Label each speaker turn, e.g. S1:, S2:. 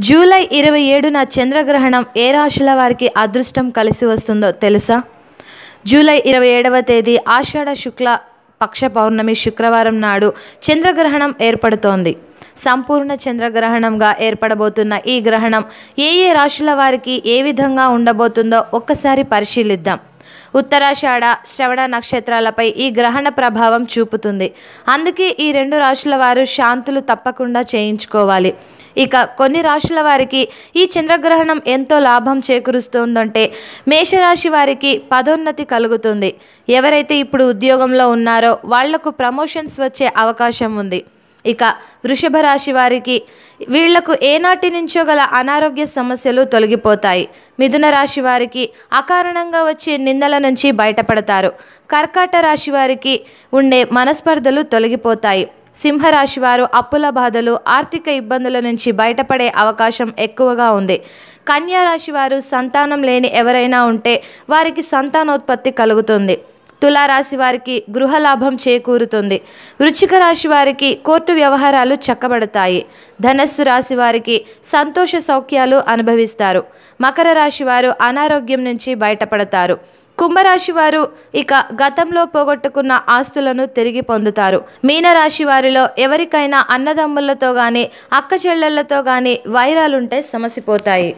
S1: July 27న చంద్రగ్రహణం ఏ రాశుల వారికి అదృష్టం కలిసి వస్తుందో తెలుసా? జూలై 27వ తేదీ ఆషాఢ శుక్ల పక్ష పౌర్ణమి శుక్రవారం నాడు చంద్రగ్రహణం ఏర్పడుతోంది. సంపూర్ణ చంద్రగ్రహణంగా ఏర్పడబోతున్న ఈ గ్రహణం ఏ రాశుల వారికి ఏ విధంగా ఉండబోతుందో ఒక్కసారి పరిశీలిద్దాం. ఉత్తరాషాఢ, శ్రవణ నక్షత్రాలపై ఈ గ్రహణ ప్రభావం చూపుతుంది. అందుకే ఈ రెండు రాశుల వారు శాంతులు తప్పకుండా చేయించుకోవాలి. ఇక కొన్ని రాశుల వారికి ఈ చంద్రగ్రహణం ఎంతో లాభం చేకూరుస్తుందంటే మేషరాశి వారికి పదోన్నతి కలుగుతుంది. ఎవరైతే ఇప్పుడు ఉద్యోగంలో ఉన్నారో వాళ్లకు ప్రమోషన్స్ వచ్చే అవకాశం ఉంది. ఇక వృషభ రాశి వారికి వీళ్లకు ఏనాటి నుంచో గల అనారోగ్య సమస్యలు తొలగిపోతాయి. మిథున రాశి వారికి అకారణంగా వచ్చే నిందల నుంచి బయటపడతారు. కర్కాట రాశి వారికి ఉండే మనస్పర్ధలు తొలగిపోతాయి. సింహరాశి వారు అప్పుల బాధలు, ఆర్థిక ఇబ్బందుల నుంచి బయటపడే అవకాశం ఎక్కువగా ఉంది. కన్యా రాశి వారు సంతానం లేని ఎవరైనా ఉంటే వారికి సంతానోత్పత్తి కలుగుతుంది. తులారాశి వారికి గృహలాభం చేకూరుతుంది. వృశ్చిక రాశి వారికి కోర్టు వ్యవహారాలు చక్కబడతాయి. ధనస్సు రాశి వారికి సంతోష సౌఖ్యాలు అనుభవిస్తారు. మకర రాశి వారు అనారోగ్యం నుంచి బయటపడతారు. కుంభరాశి వారు ఇక గతంలో పోగొట్టుకున్న ఆస్తులను తిరిగి పొందుతారు. మీనరాశి వారిలో ఎవరికైనా అన్నదమ్ములతో కానీ అక్క చెల్లెళ్లతో కానీ వైరాలుంటే సమసిపోతాయి.